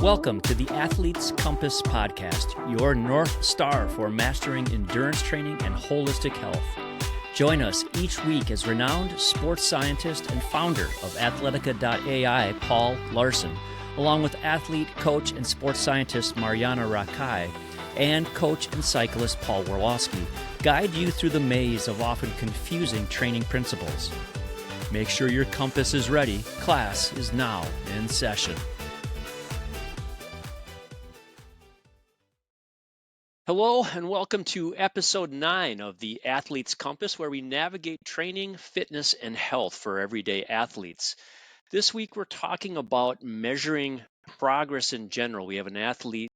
Welcome to the Athlete's Compass Podcast, your North Star for mastering endurance training and holistic health. Join us each week as renowned sports scientist and founder of Athletica.ai, Paul Laursen, along with athlete, coach, and sports scientist Marjaana Rakai, and coach and cyclist Paul Warloski, guide you through the maze of often confusing training principles. Make sure your compass is ready. Class is now in session. Hello, and welcome to episode 9 of the Athlete's Compass, where we navigate training, fitness, and health for everyday athletes. This week, we're talking about measuring progress in general. We have an Athlete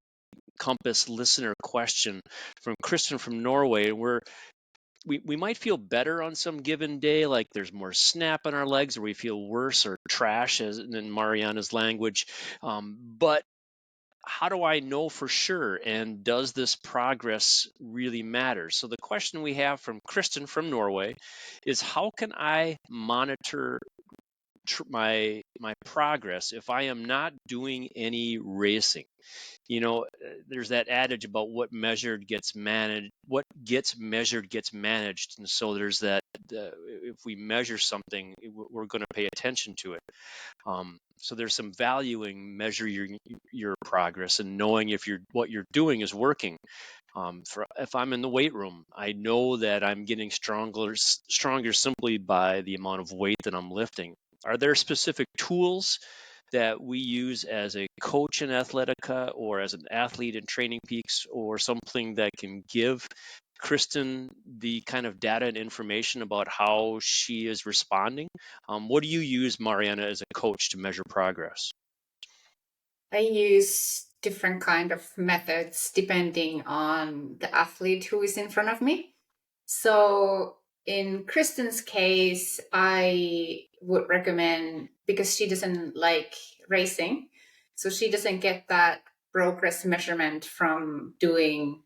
Compass listener question from Kristen from Norway. We might feel better on some given day, like there's more snap on our legs, or we feel worse or trash, as in Marjaana's language. But how do I know for sure? And does this progress really matter? So the question we have from Kristen from Norway is, how can I monitor my progress if I am not doing any racing? You know, there's that adage about what measured gets managed, what gets measured gets managed. And so there's that, if we measure something, we're going to pay attention to it. So there's some value in measuring your progress and knowing if what you're doing is working. If I'm in the weight room, I know that I'm getting stronger simply by the amount of weight that I'm lifting. Are there specific tools that we use as a coach in Athletica or as an athlete in Training Peaks, or something that can give Kristen the kind of data and information about how she is responding? What do you use, Marjaana, as a coach to measure progress? I use different kind of methods depending on the athlete who is in front of me. So in Kristen's case, I would recommend, because she doesn't like racing, so she doesn't get that progress measurement from doing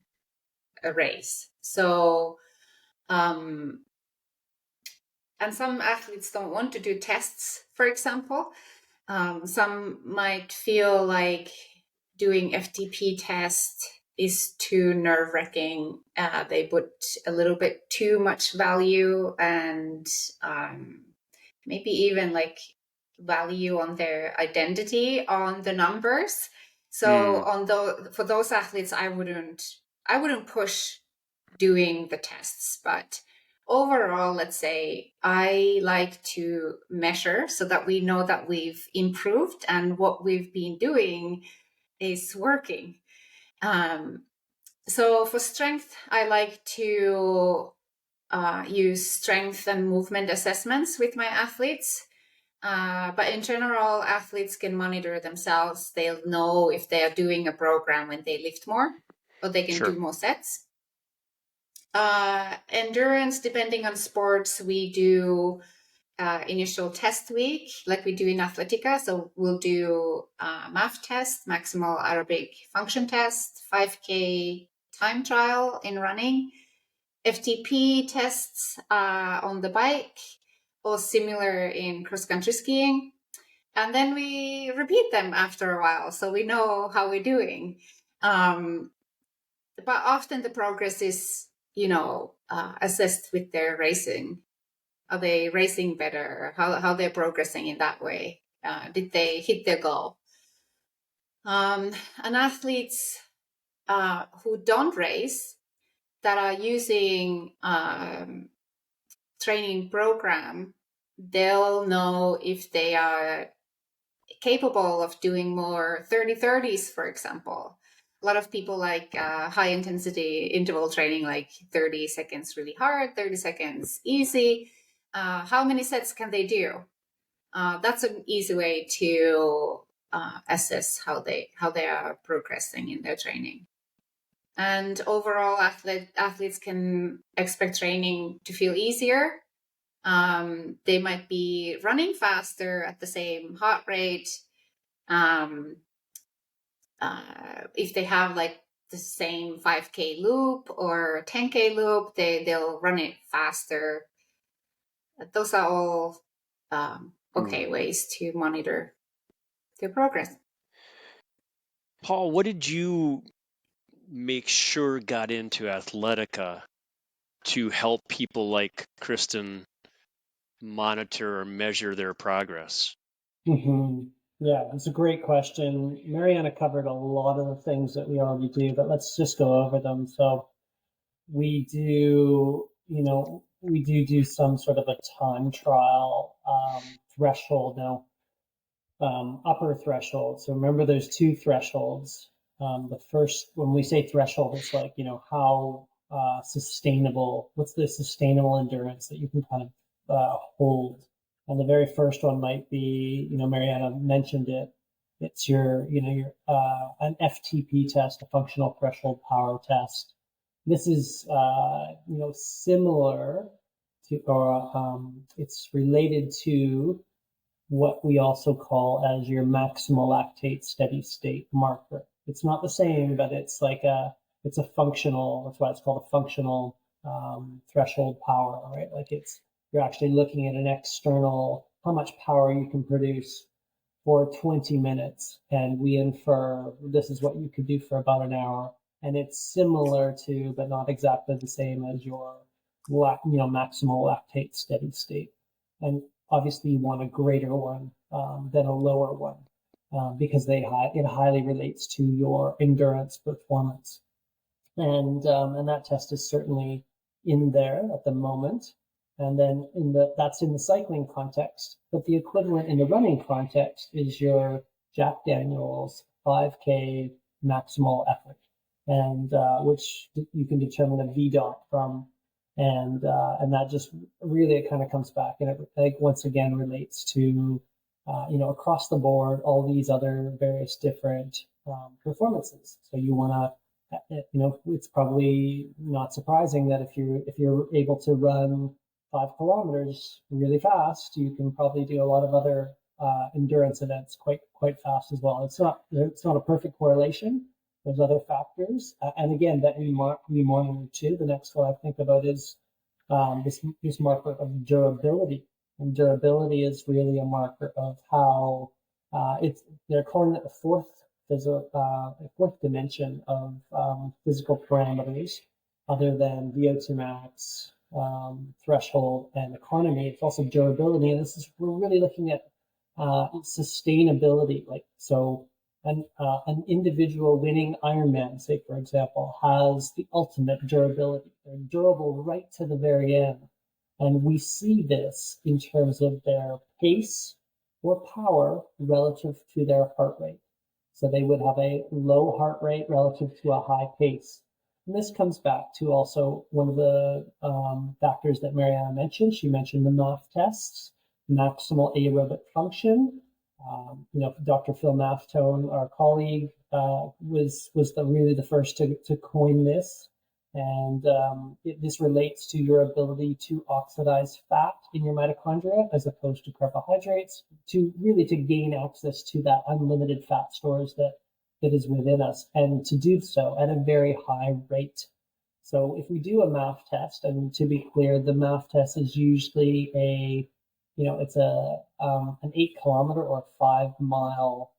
a race. So, and some athletes don't want to do tests, for example. Some might feel like doing FTP test is too nerve-wracking. They put a little bit too much value and maybe even like value on their identity on the numbers. So for those athletes, I wouldn't push doing the tests, but overall, let's say I like to measure so that we know that we've improved and what we've been doing is working. So for strength, I like to use strength and movement assessments with my athletes. But in general, athletes can monitor themselves. They'll know if they are doing a program when they lift more, or they can do more sets. Endurance, depending on sports, we do initial test week like we do in Athletica. So we'll do MAF test, maximal aerobic function test, 5K time trial in running, FTP tests on the bike, or similar in cross-country skiing. And then we repeat them after a while, so we know how we're doing. But often the progress is, assessed with their racing. Are they racing better? How they're progressing in that way? Did they hit their goal? And athletes who don't race, that are using training program, they'll know if they are capable of doing more 30-30s, for example. A lot of people like high intensity interval training, like 30 seconds really hard, 30 seconds easy. How many sets can they do? That's an easy way to assess how they are progressing in their training. And overall, athletes can expect training to feel easier. They might be running faster at the same heart rate. If they have like the same 5K loop or 10K loop, they'll run it faster. Those are all ways to monitor their progress. Paul, what did you make sure got into Athletica to help people like Kristen monitor or measure their progress? Mm-hmm. Yeah, it's a great question. Marjaana covered a lot of the things that we already do, but let's just go over them. So we do, we do some sort of a time trial threshold now, upper threshold. So remember, there's two thresholds. The first, when we say threshold, it's like, how sustainable, what's the sustainable endurance that you can kind of hold. And the very first one might be, Marjaana mentioned it. It's your an FTP test, a functional threshold power test. This is, similar to, or it's related to what we also call as your maximal lactate steady state marker. It's not the same, but it's a functional, that's why it's called a functional threshold power, right? Like you're actually looking at an external, how much power you can produce for 20 minutes. And we infer this is what you could do for about an hour. And it's similar to, but not exactly the same as your, maximal lactate steady state. And obviously you want a greater one than a lower one because it highly relates to your endurance performance. And that test is certainly in there at the moment. And then that's in the cycling context. But the equivalent in the running context is your Jack Daniels 5K maximal effort, and which you can determine a VDOT from, and that just really it kind of comes back, and it like once again relates to across the board all these other various different performances. So you want to it's probably not surprising that if you're able to run 5 kilometers really fast, you can probably do a lot of other endurance events quite fast as well. It's not a perfect correlation. There's other factors, and again that we monitor too. The next one I think about is this marker of durability, and durability is really a marker of how they're calling it the fourth dimension of physical parameters other than VO2 max, threshold, and economy. It's also durability, and we're really looking at sustainability. Like so, an individual winning Ironman, say for example, has the ultimate durability. They're durable right to the very end, and we see this in terms of their pace or power relative to their heart rate. So they would have a low heart rate relative to a high pace. And this comes back to also one of the factors that Marjaana mentioned. She mentioned the MAF tests, maximal aerobic function. Dr. Phil Maftone, our colleague, was really the first to coin this. And this relates to your ability to oxidize fat in your mitochondria as opposed to carbohydrates to gain access to that unlimited fat stores that is within us, and to do so at a very high rate. So if we do a MAF test, and to be clear, the MAF test is usually it's an 8 kilometer or 5 mile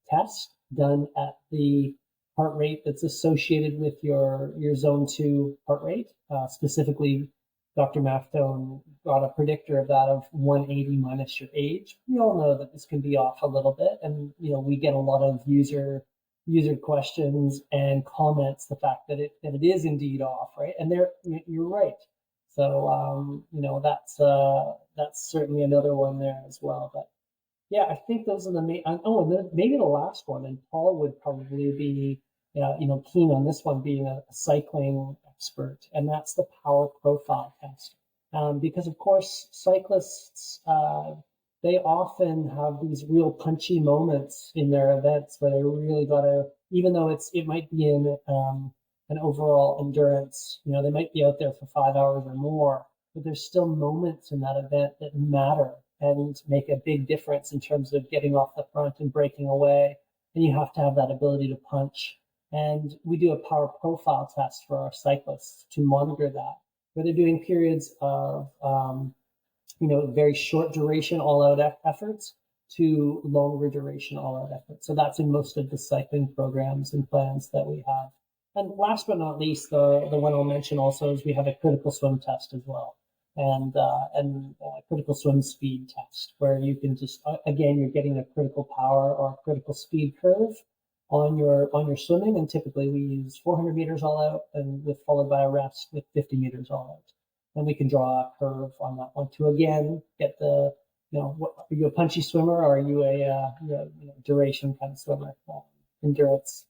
test done at the heart rate that's associated with your zone 2 heart rate. Specifically, Dr. Maftone got a predictor of that of 180 minus your age. We all know that this can be off a little bit, and we get a lot of user questions and comments the fact that it is indeed off, right? And you're right. So that's certainly another one there as well. But yeah, I think those are the main. Oh, and then maybe the last one, and Paul would probably be keen on this one, being a cycling expert, and that's the power profile test. Because of course cyclists they often have these real punchy moments in their events where they really gotta, even though it might be in an overall endurance, they might be out there for 5 hours or more, but there's still moments in that event that matter and make a big difference in terms of getting off the front and breaking away. And you have to have that ability to punch. And we do a power profile test for our cyclists to monitor that, where they're doing periods of very short duration all out efforts, to longer duration all-out effort. So that's in most of the cycling programs and plans that we have. And last but not least, the one I'll mention also is we have a critical swim test as well, and critical swim speed test, where you can just again, you're getting a critical power or critical speed curve on your swimming, and typically we use 400 meters all out and followed by a rest with 50 meters all out. And we can draw a curve on that one to again get the, are you a punchy swimmer or are you a duration kind of swimmer, endurance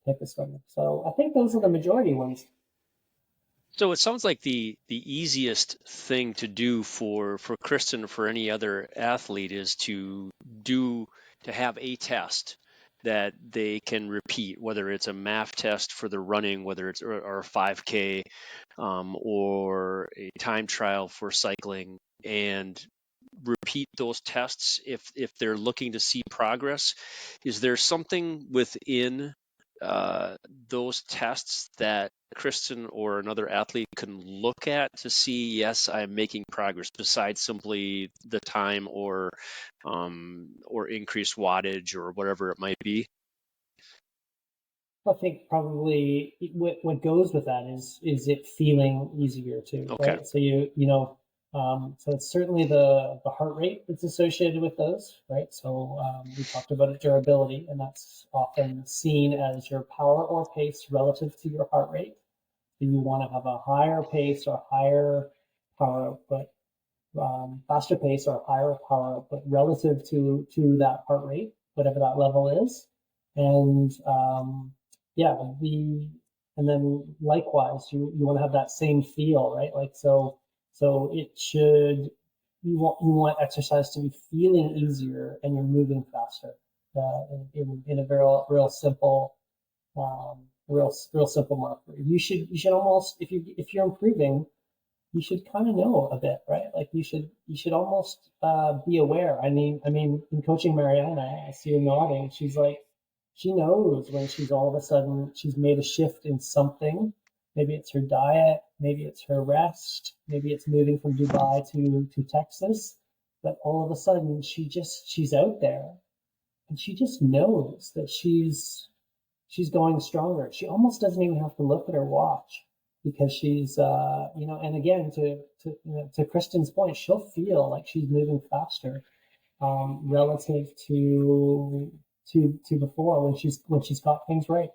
type of swimmer? So I think those are the majority ones. So it sounds like the easiest thing to do for Kristen or for any other athlete is to have a test that they can repeat, whether it's a MAF test for the running, whether it's or a 5K or a time trial for cycling, and repeat those tests if they're looking to see progress. Is there something within those tests that Kristen or another athlete can look at to see, yes, I'm making progress, besides simply the time or increased wattage or whatever it might be? I think probably what goes with that is it feeling easier too, Okay. right? So so it's certainly the heart rate that's associated with those, right? So we talked about durability, and that's often seen as your power or pace relative to your heart rate. So you want to have a higher pace or higher power output, faster pace or higher power output relative to that heart rate, whatever that level is. And and then likewise, you want to have that same feel, right? Like so it should, you want exercise to be feeling easier and you're moving faster in a real simple real simple marker. You should almost, if you're improving, you should kind of know a bit, right? Like you should almost be aware. I mean, in coaching Marjaana, I see her nodding. She's like, she knows when she's all of a sudden she's made a shift in something. Maybe it's her diet, maybe it's her rest, maybe it's moving from Dubai to Texas. But all of a sudden she's out there and she just knows that she's going stronger. She almost doesn't even have to look at her watch because she's and again to Kristen's point, she'll feel like she's moving faster relative to before when she's got things right.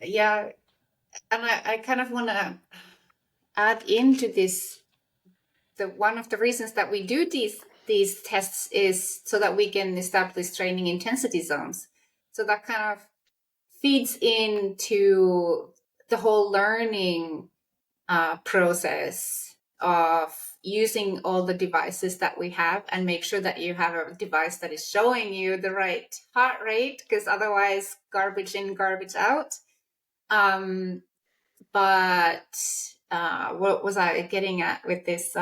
Yeah, and I kind of want to add into this. One of the reasons that we do these tests is so that we can establish training intensity zones. So that kind of feeds into the whole learning process of using all the devices that we have, and make sure that you have a device that is showing you the right heart rate, because otherwise garbage in, garbage out. But what was I getting at with this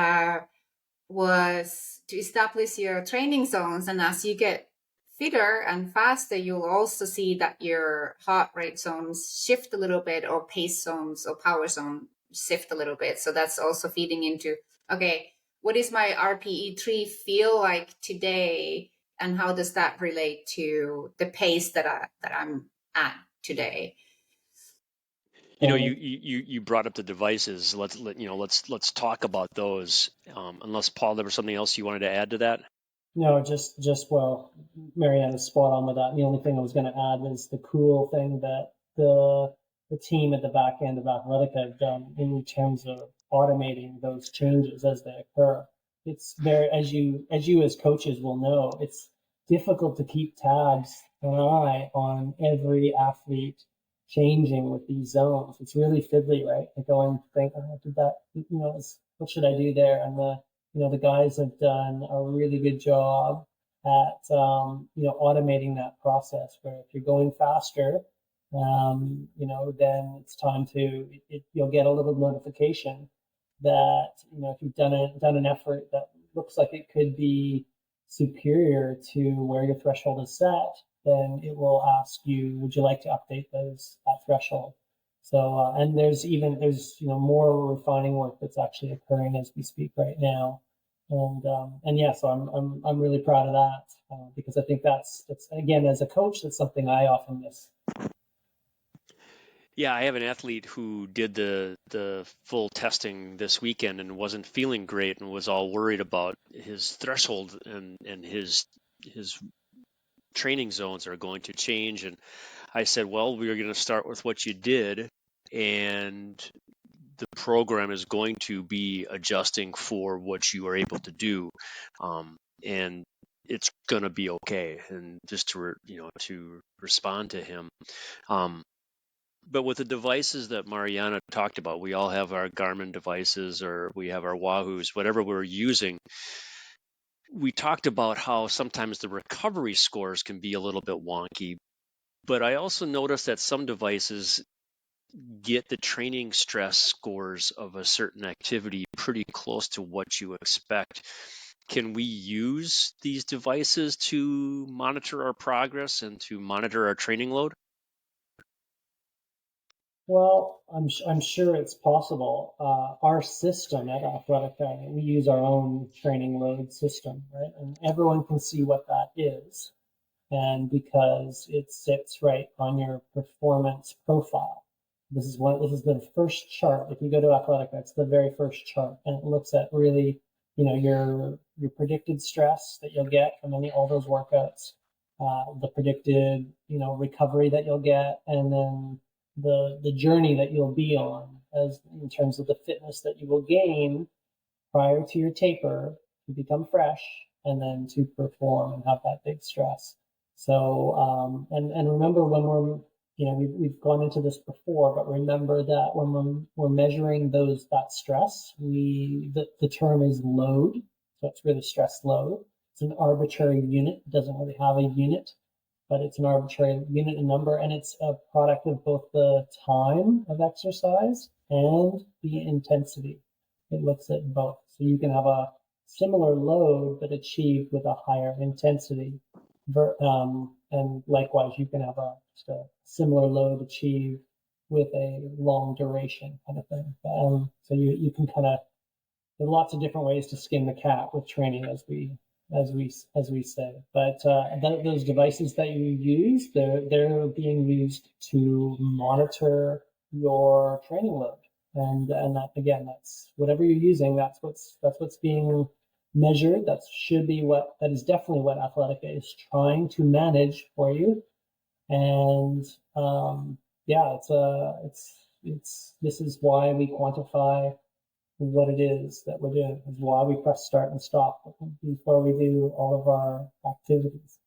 was to establish your training zones, and as you get fitter and faster, you'll also see that your heart rate zones shift a little bit, or pace zones or power zone shift a little bit. So that's also feeding into, okay, what is my RPE3 feel like today, and how does that relate to the pace that I'm at today? You brought up the devices. Let's talk about those. Unless Paul, there was something else you wanted to add to that? No, just well, Marjaana's spot on with that. The only thing I was going to add was the cool thing that the team at the back end of Athletica have done in terms of automating those changes as they occur. It's very, as you as coaches will know, it's difficult to keep tabs and an eye on every athlete changing with these zones. It's really fiddly, right? Like go and think, oh, did that, what should I do there? And the guys have done a really good job at, automating that process where if you're going faster, then it's time to, you'll get a little notification that, if you've done an effort that looks like it could be superior to where your threshold is set, then it will ask you, would you like to update that threshold? So, and there's more refining work that's actually occurring as we speak right now And yeah, so I'm really proud of that because I think that's again, as a coach, that's something I often miss. Yeah, I have an athlete who did the full testing this weekend and wasn't feeling great and was all worried about his threshold and his training zones are going to change. And I said, well, we're going to start with what you did, and the program is going to be adjusting for what you are able to do, and it's going to be okay. And just to respond to him. But with the devices that Marjaana talked about, we all have our Garmin devices or we have our Wahoos, whatever we're using. We talked about how sometimes the recovery scores can be a little bit wonky, but I also noticed that some devices get the training stress scores of a certain activity pretty close to what you expect. Can we use these devices to monitor our progress and to monitor our training load? Well, I'm sure it's possible. Our system at Athletica, we use our own training load system, right? And everyone can see what that is. And because it sits right on your performance profile. This is the first chart. If you go to Athletica, it's the very first chart, and it looks at really, your predicted stress that you'll get from all those workouts, the predicted, recovery that you'll get, and then the journey that you'll be on as in terms of the fitness that you will gain prior to your taper to become fresh and then to perform and have that big stress. So, and remember when we've gone into this before, but remember that when we're measuring that stress, the term is load. So it's really stress load. It's an arbitrary unit. It doesn't really have a unit, but it's an arbitrary unit and number, and it's a product of both the time of exercise and the intensity. It looks at both. So you can have a similar load, but achieved with a higher intensity. And likewise, you can have just a similar load achieved with a long duration kind of thing. So you can there are lots of different ways to skin the cat with training, as we say. But those devices that you use, they're being used to monitor your training load, and that again, that's whatever you're using. That's what's being measured. That is definitely what Athletica is trying to manage for you. And yeah, this is why we quantify what it is that we're doing, is why we press start and stop before we do all of our activities.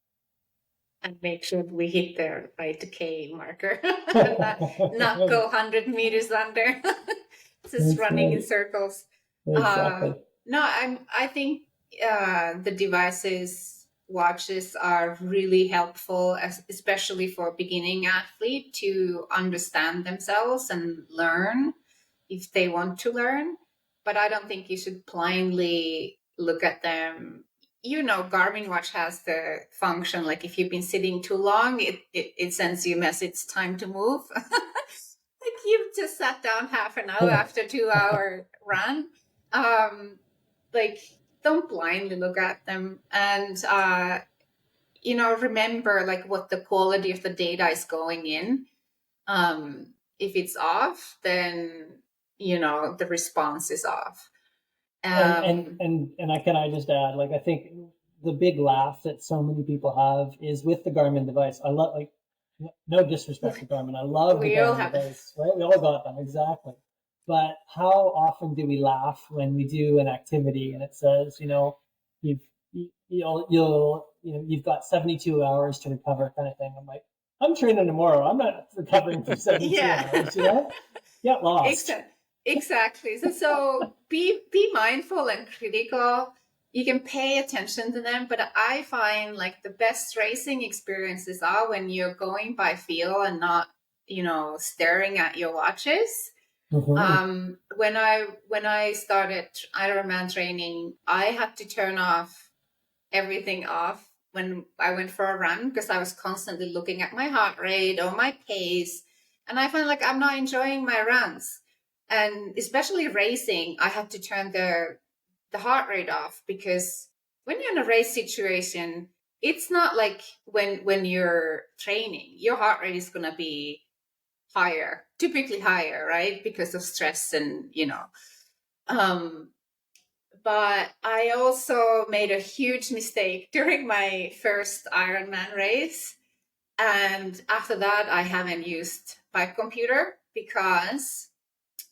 And make sure we hit the right K marker, not go 100 meters under, just running in circles. Exactly. No, I think the devices, watches are really helpful, especially for beginning athlete to understand themselves and learn if they want to learn. But I don't think you should blindly look at them. Garmin watch has the function, like if you've been sitting too long, it sends you a message, time to move. Like you've just sat down half an hour after 2-hour run. Like don't blindly look at them, and remember like what the quality of the data is going in. If it's off, then the response is off. And I just add, like, I think the big laugh that so many people have is with the Garmin device. I love, like, no disrespect to Garmin, I love the Garmin device, right? We all got them, exactly. But how often do we laugh when we do an activity and it says, you've got 72 hours to recover, kind of thing. I'm like, I'm training tomorrow. I'm not recovering for 72 hours, Get lost. Exactly. So be mindful and critical. You can pay attention to them, but I find like the best racing experiences are when you're going by feel and not, staring at your watches. Mm-hmm. When I started Ironman training, I had to turn everything off when I went for a run because I was constantly looking at my heart rate or my pace, and I find like I'm not enjoying my runs. And especially racing, I had to turn the the heart rate off, because when you're in a race situation, it's not like when you're training, your heart rate is going to be higher, typically higher, right? Because of stress and, but I also made a huge mistake during my first Ironman race. And after that, I haven't used bike computer because,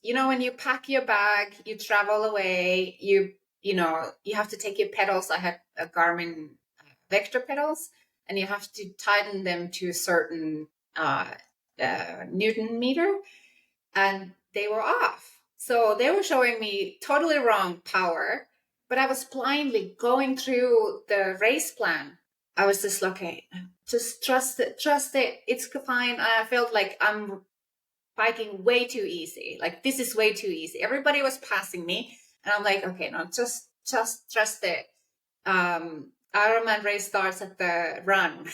when you pack your bag, you travel away, you have to take your pedals. I had a Garmin Vector pedals, and you have to tighten them to a certain Newton meter, and they were off. So they were showing me totally wrong power, but I was blindly going through the race plan. I was just like, okay, just trust it, it's fine. I felt like I'm biking way too easy. Like, this is way too easy. Everybody was passing me, and I'm like, okay, no, just trust it. Ironman race starts at the run.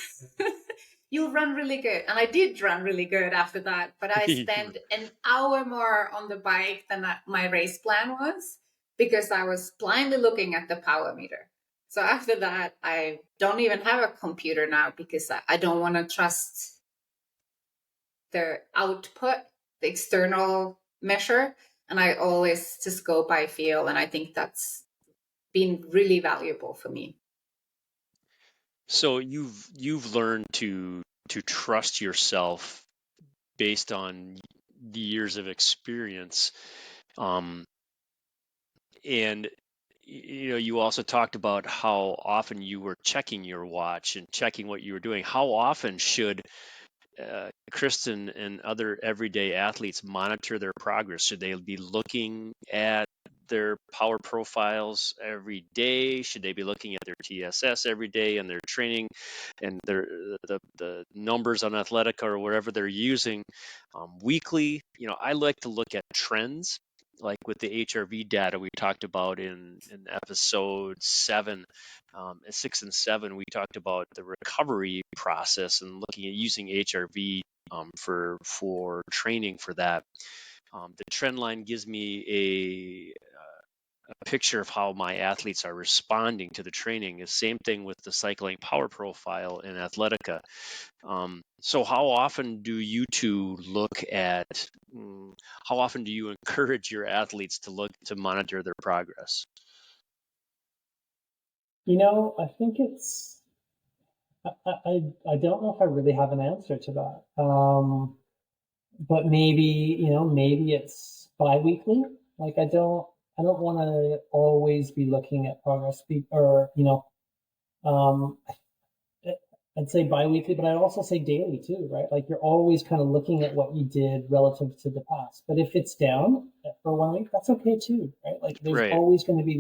You'll run really good. And I did run really good after that, but I spent an hour more on the bike than my race plan was, because I was blindly looking at the power meter. So after that, I don't even have a computer now, because I don't want to trust the output, the external measure. And I always just go by feel. And I think that's been really valuable for me. So you've learned to trust yourself based on the years of experience, and you also talked about how often you were checking your watch and checking what you were doing. How often should Kristen and other everyday athletes monitor their progress? Should they be looking at their power profiles every day? Should they be looking at their TSS every day and their training and the numbers on Athletica or whatever they're using weekly? I like to look at trends, like with the HRV data we talked about in episode 7. 6 and 7, we talked about the recovery process and looking at using HRV for training for that. The trend line gives me a picture of how my athletes are responding to the training. The same thing with the cycling power profile in Athletica. So how often do you two look at, how often do you encourage your athletes to monitor their progress? I think I don't know if I really have an answer to that. But maybe it's bi-weekly. Like, I don't want to always be looking at progress, or, I'd say bi-weekly, but I'd also say daily too, right? Like, you're always kind of looking at what you did relative to the past. But if it's down for 1 week, that's okay too, right? Like, there's always going to be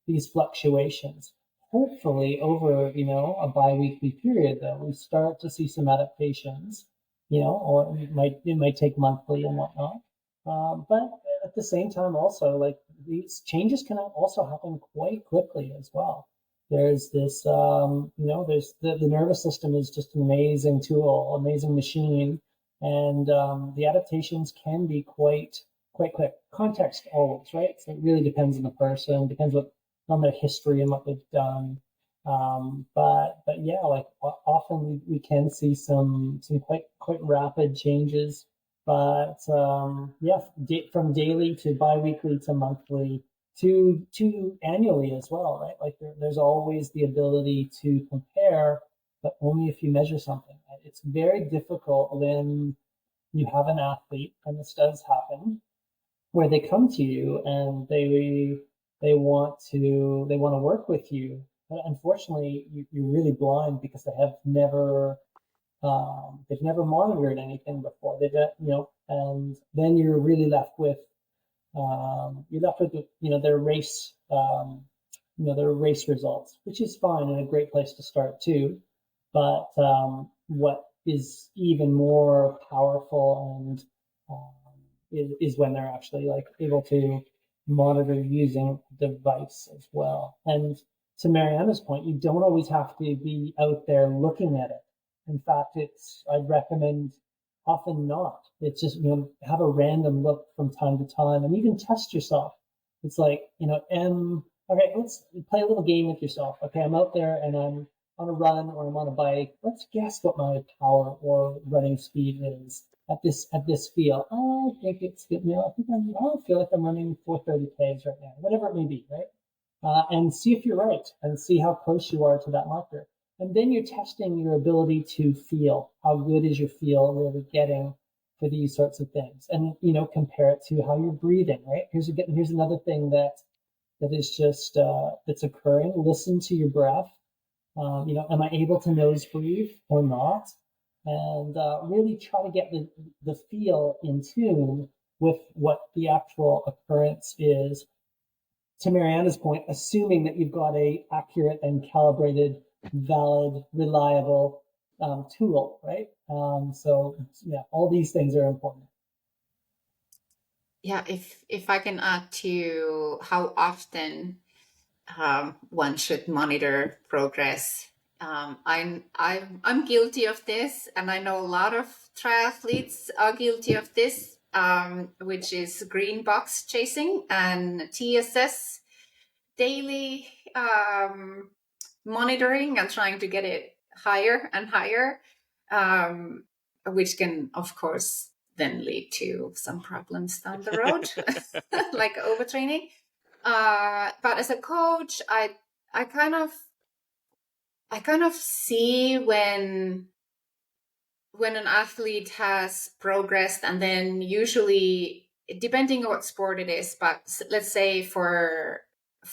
these fluctuations. Hopefully over, a bi-weekly period, though, we start to see some adaptations, or it might take monthly and whatnot. But at the same time, also, like, these changes can also happen quite quickly as well. There's this, there's the nervous system is just an amazing tool, amazing machine, and the adaptations can be quite quick. Context always, right? So it really depends on the person, depends on their history and what they've done. But yeah, like, often we can see some quite rapid changes. But yeah, from daily to biweekly to monthly to annually as well, right? Like, there's always the ability to compare, but only if you measure something. It's very difficult when you have an athlete, and this does happen, where they come to you and they want to work with you. But unfortunately, you're really blind, because they've never monitored anything before. And then you're really left with their race, their race results, which is fine and a great place to start too. But what is even more powerful and is when they're actually, like, able to monitor using the device as well. And to Marjaana's point, you don't always have to be out there looking at it. In fact, I'd recommend often not. It's just, have a random look from time to time, and even test yourself. It's like, okay, let's play a little game with yourself. Okay, I'm out there and I'm on a run or I'm on a bike. Let's guess what my power or running speed is at this field. I think it's, I feel like I'm running 430 Ks right now, whatever it may be, right? And see if you're right and see how close you are to that marker. And then you're testing your ability to feel. How good is your feel really getting for these sorts of things? And, compare it to how you're breathing, right? Here's another thing that is just, that's occurring. Listen to your breath. Am I able to nose breathe or not? And really try to get the feel in tune with what the actual occurrence is. To Marjaana's point, assuming that you've got a accurate and calibrated, valid, reliable tool, right? So yeah, all these things are important. Yeah, if I can add to how often one should monitor progress. I'm guilty of this, and I know a lot of triathletes are guilty of this, which is green box chasing and TSS daily monitoring and trying to get it higher and higher, which can, of course, then lead to some problems down the road, like overtraining. But as a coach, I kind of see when an athlete has progressed, and then usually, depending on what sport it is, but let's say for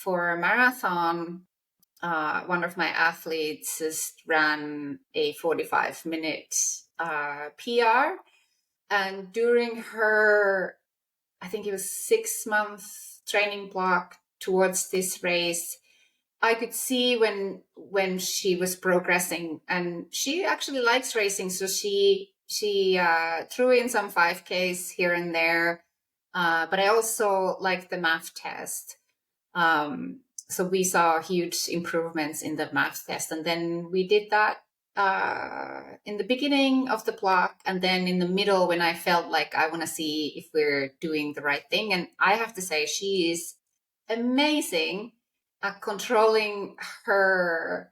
a marathon, one of my athletes just ran a 45-minute PR, and during her, I think it was 6-month training block towards this race, I could see when she was progressing, and she actually likes racing, so she threw in some 5Ks here and there, but I also liked the math test. So we saw huge improvements in the math test, and then we did that in the beginning of the block, and then in the middle when I felt like I want to see if we're doing the right thing. And I have to say, she is amazing at controlling her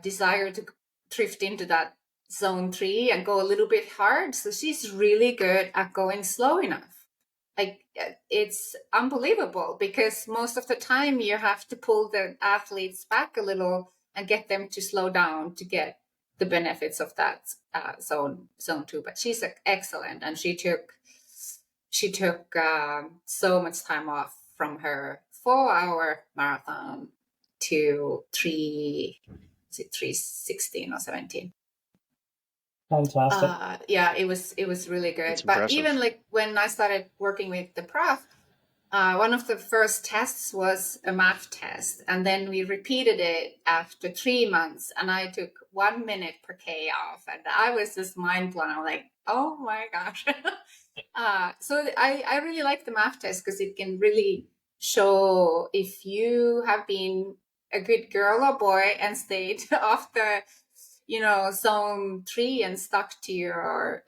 desire to drift into that zone 3 and go a little bit hard. So she's really good at going slow enough. Like, it's unbelievable, because most of the time you have to pull the athletes back a little and get them to slow down to get the benefits of that zone 2. But she's excellent, and she took so much time off from her 4-hour marathon to 3:16 or 17. Fantastic. Yeah, it was really good. That's but impressive. Even like when I started working with the prof, one of the first tests was a math test, and then we repeated it after 3 months, and I took 1 minute per K off, and I was just mind blown. I'm like, oh my gosh. So I really like the math test, because it can really show if you have been a good girl or boy and stayed off the zone 3 and stuck to your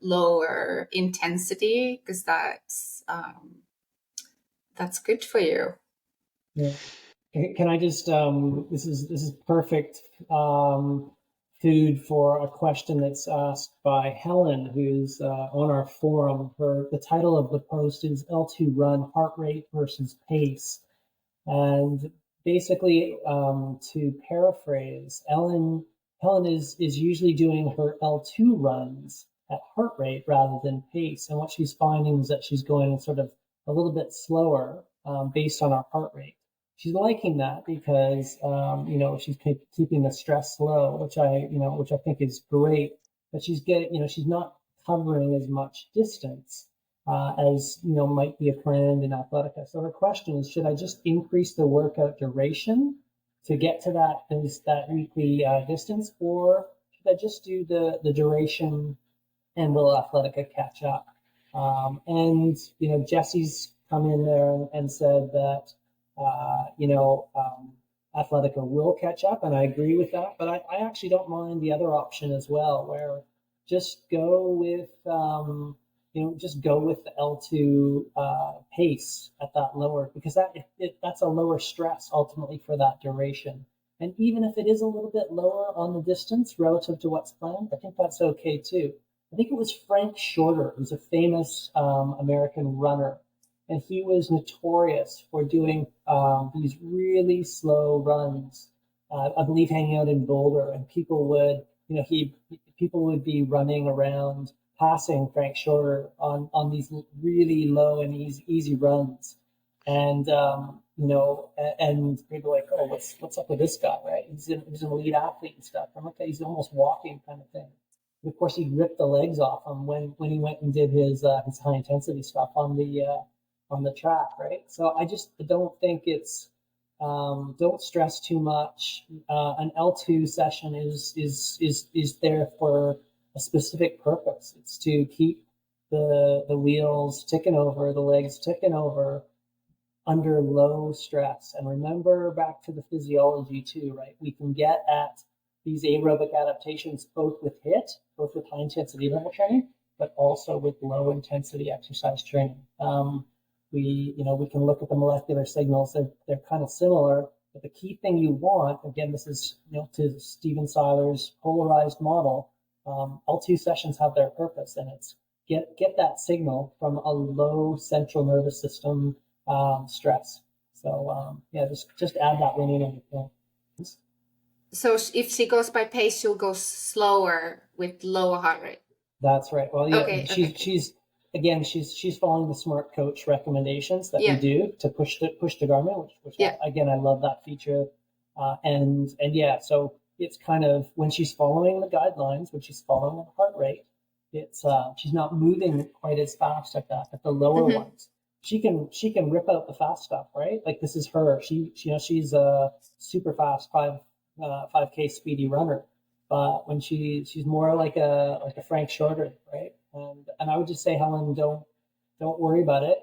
lower intensity, because that's good for you. Yeah. Can I just this is perfect food for a question that's asked by Helen, who's on our forum. The title of the post is L2 Run Heart Rate versus Pace. And basically, to paraphrase, Helen is usually doing her L2 runs at heart rate rather than pace. And what she's finding is that she's going sort of a little bit slower based on our heart rate. She's liking that because she's keeping the stress low, which I think is great. But she's not covering as much distance as might be occurring in Athletica. So her question is, should I just increase the workout duration to get to that weekly distance, or should I just do the duration and will Athletica catch up? And Jesse's come in there and said that Athletica will catch up, and I agree with that. But I actually don't mind the other option as well, where just go with just go with the L2 pace at that lower, because that's a lower stress ultimately for that duration. And even if it is a little bit lower on the distance relative to what's planned, I think that's okay too. I think it was Frank Shorter, who's a famous American runner, and he was notorious for doing these really slow runs. I believe hanging out in Boulder, and people would, people would be running around, passing Frank Shorter on these really low and easy runs, and and they'd be like, oh, what's up with this guy, right? He's an elite athlete and stuff. I'm like, he's almost walking kind of thing. But of course, he ripped the legs off him when he went and did his high intensity stuff on the track, right? So I just don't think it's don't stress too much. An L2 session is there for a specific purpose. It's to keep the wheels ticking over, the legs ticking over under low stress. And remember back to the physiology too, right? We can get at these aerobic adaptations both with HIIT, both with high intensity interval training, but also with low intensity exercise training. We can look at the molecular signals. They're kind of similar, but the key thing you want, again, this is, to Steven Seiler's polarized model, L2 sessions have their purpose, and it's get that signal from a low central nervous system stress. So just add that one in on your plans. So if she goes by pace, she'll go slower with lower heart rate. That's right. Well, yeah, okay, she's following the smart coach recommendations that we do to push the Garmin, which again, I love that feature. So it's kind of, when she's following the guidelines, when she's following the heart rate, it's she's not moving quite as fast at the lower ones. She can rip out the fast stuff, right? Like, this is her. She's a super fast 5K speedy runner, but when she's more like a Frank Shorter, right? And I would just say, Helen, don't worry about it.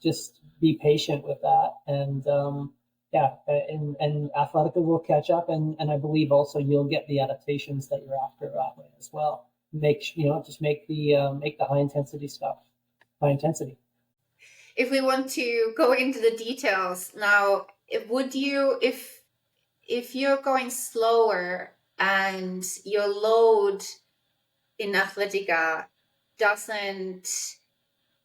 Just be patient with that, and Athletica will catch up, and I believe also you'll get the adaptations that you're after that way as well. Make the high intensity stuff high intensity. If we want to go into the details now, would you, if you're going slower and your load in Athletica doesn't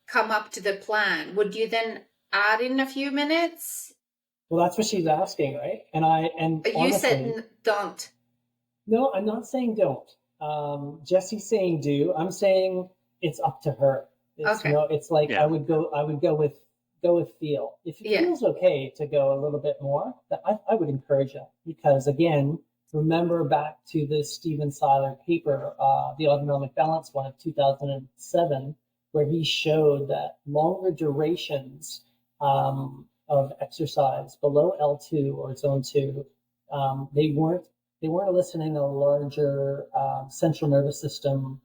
come up to the plan, would you then add in a few minutes? Well, that's what she's asking, right? And you honestly, said don't. No, I'm not saying don't. Jesse's saying do. I'm saying it's up to her. It's, okay. It's like, I would go with feel. If it feels okay to go a little bit more, I would encourage it, because again, remember back to the Steven Seiler paper, the autonomic balance one of 2007, where he showed that longer durations of exercise below L2 or zone 2, they weren't eliciting a larger central nervous system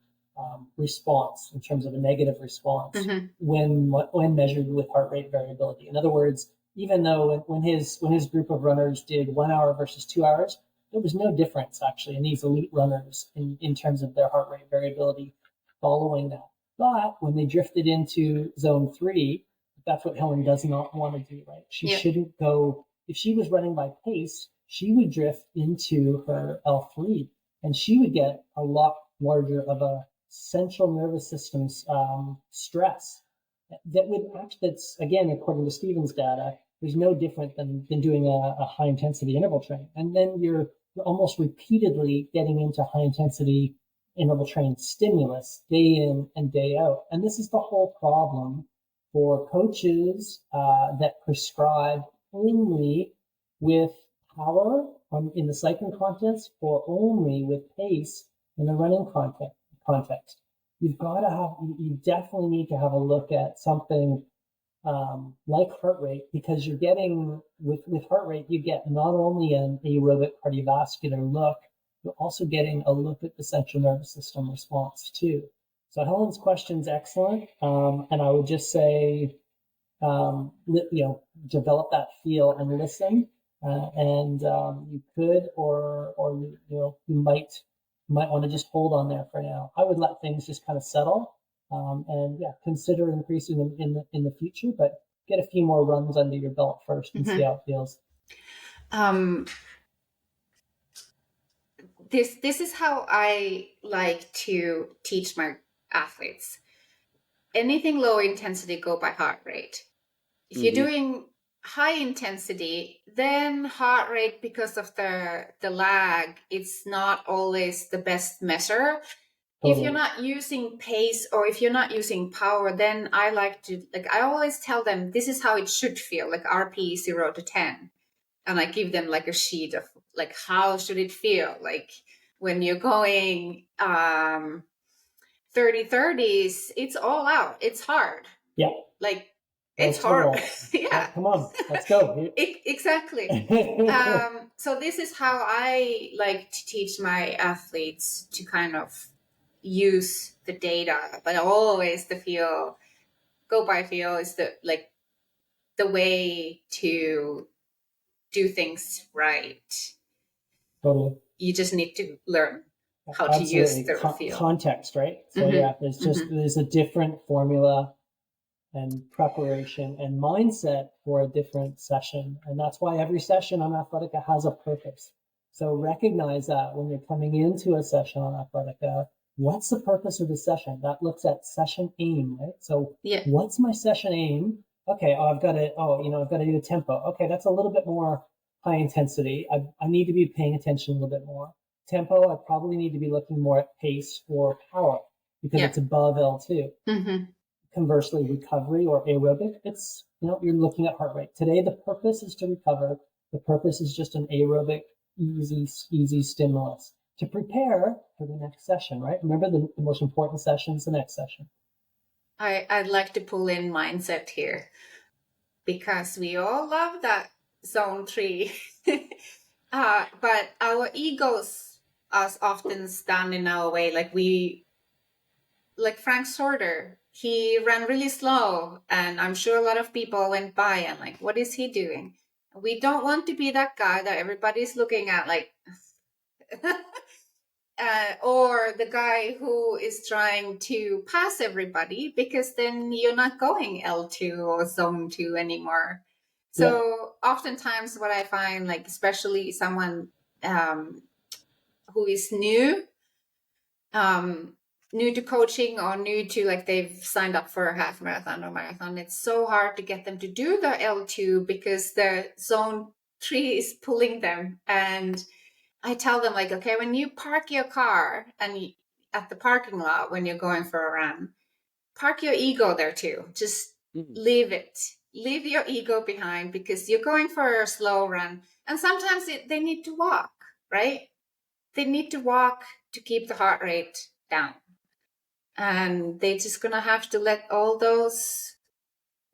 response in terms of a negative response when measured with heart rate variability. In other words, even though when his group of runners did 1 hour versus 2 hours, there was no difference actually in these elite runners in terms of their heart rate variability following that. But when they drifted into zone 3, that's what Helen does not want to do, right? She shouldn't go, if she was running by pace, she would drift into her L3, and she would get a lot larger of a central nervous system stress that would actually, that's again, according to Steven's data, there's no different than doing a high intensity interval training. And then you're almost repeatedly getting into high intensity interval training stimulus day in and day out. And this is the whole problem for coaches that prescribe only with power in the cycling context, or only with pace in the running context. You definitely need to have a look at something like heart rate, because you're getting, with heart rate, you get not only an aerobic cardiovascular look, you're also getting a look at the central nervous system response too. So Helen's question's excellent, and I would just say, develop that feel and listen, and you could, or you might want to just hold on there for now. I would let things just kind of settle, And yeah, consider increasing them in the future, but get a few more runs under your belt first and see how it feels. This is how I like to teach my athletes. Anything low intensity, go by heart rate. If you're doing high intensity, then heart rate, because of the lag, it's not always the best measure. If you're not using pace or if you're not using power, then I always tell them this is how it should feel, like RP 0 to 10. And I give them like a sheet of like, how should it feel? Like when you're going 30-30s, it's all out. It's hard. Yeah. Like it's hard. Yeah. Come on, let's go. Exactly. So this is how I like to teach my athletes to kind of use the data, but always the feel, go by feel is the way to do things right. Totally. You just need to learn how to use the feel. Context, right? So yeah, there's a different formula and preparation and mindset for a different session. And that's why every session on Athletica has a purpose. So recognize that when you're coming into a session on Athletica, what's the purpose of the session? That looks at session aim, right? So what's my session aim? Okay, I've got to do tempo. Okay, that's a little bit more high intensity. I need to be paying attention a little bit more. Tempo, I probably need to be looking more at pace or power because it's above L2. Conversely, recovery or aerobic, it's, you're looking at heart rate. Today, the purpose is to recover. The purpose is just an aerobic, easy stimulus to prepare for the next session, right? Remember, the most important session is the next session. I'd like to pull in mindset here because we all love that zone 3. But our egos often stand in our way. Like Frank Sorter, he ran really slow, and I'm sure a lot of people went by and like, what is he doing? We don't want to be that guy that everybody's looking at like, or the guy who is trying to pass everybody, because then you're not going L2 or zone 2 anymore. So oftentimes what I find, like especially someone who is new to coaching or new to like they've signed up for a half marathon or marathon, it's so hard to get them to do the L2 because the zone 3 is pulling them. And I tell them like, okay, when you park your car and at the parking lot, when you're going for a run, park your ego there too. Just leave it. Leave your ego behind because you're going for a slow run. And sometimes they need to walk, right? They need to walk to keep the heart rate down. And they're just going to have to let all those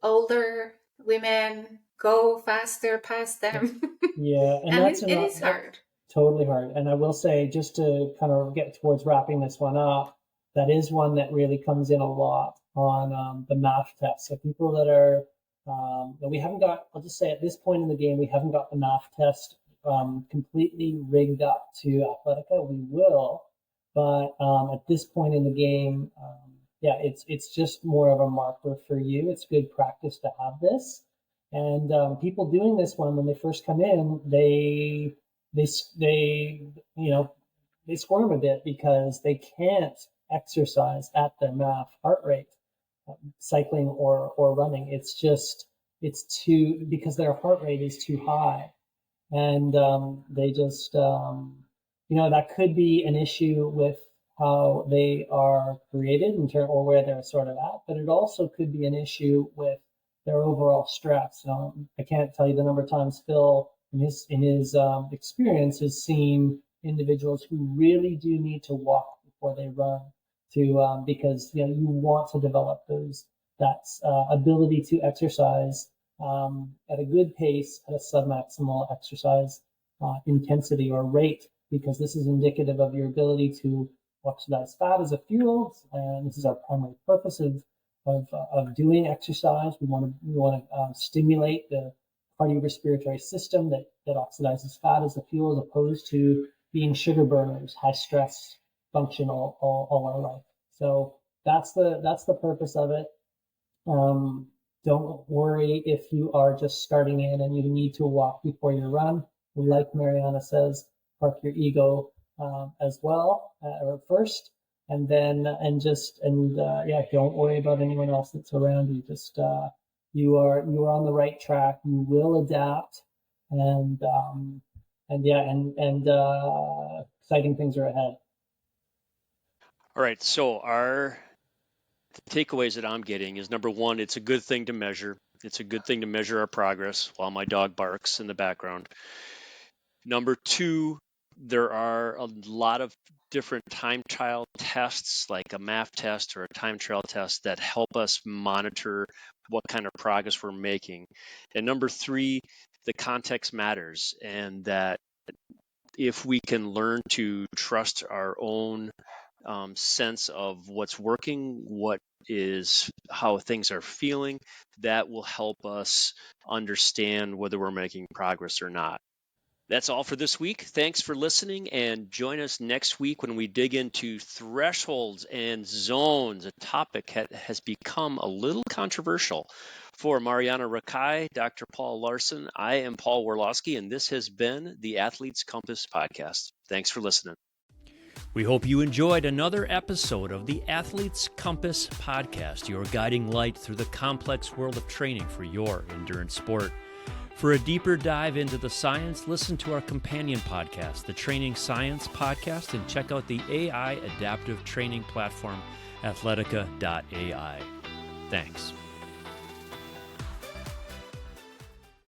older women go faster past them. Yeah. And it is hard. Totally hard. And I will say, just to kind of get towards wrapping this one up, that is one that really comes in a lot on the math test. So people that are, we haven't got, I'll just say at this point in the game, we haven't got the math test completely rigged up to Athletica. We will, but at this point in the game, it's just more of a marker for you. It's good practice to have this. And people doing this one, when they first come in, they squirm a bit because they can't exercise at their MAF heart rate, cycling or running. It's too, because their heart rate is too high. And they just, that could be an issue with how they are created or where they're sort of at, but it also could be an issue with their overall stress. I can't tell you the number of times Phil, in his experience, has seen individuals who really do need to walk before they run, because you want to develop that ability to exercise at a good pace at a submaximal exercise intensity or rate, because this is indicative of your ability to oxidize fat as a fuel, and this is our primary purpose of doing exercise. We want to stimulate the cardiorespiratory system that oxidizes fat as a fuel, as opposed to being sugar burners, high stress function all our life. So that's the purpose of it. Don't worry if you are just starting in and you need to walk before you run. Like Marjaana says, park your ego as well or first, and then don't worry about anyone else that's around you. Just you are on the right track. You will adapt, and exciting things are ahead. All right, so the takeaways that I'm getting is, number one, it's a good thing to measure. It's a good thing to measure our progress while my dog barks in the background. Number two, there are a lot of different time trial tests, like a MAF test or a time trial test, that help us monitor what kind of progress we're making. And number three, the context matters, and that if we can learn to trust our own sense of what's working, how things are feeling, that will help us understand whether we're making progress or not. That's all for this week. Thanks for listening, and join us next week when we dig into thresholds and zones, a topic that has become a little controversial. For Marjaana Rakai, Dr. Paul Laursen, I am Paul Warloski, and this has been the Athletes Compass Podcast. Thanks for listening. We hope you enjoyed another episode of the Athletes Compass Podcast, your guiding light through the complex world of training for your endurance sport. For a deeper dive into the science, listen to our companion podcast, the Training Science Podcast, and check out the AI adaptive training platform, Athletica.ai. Thanks.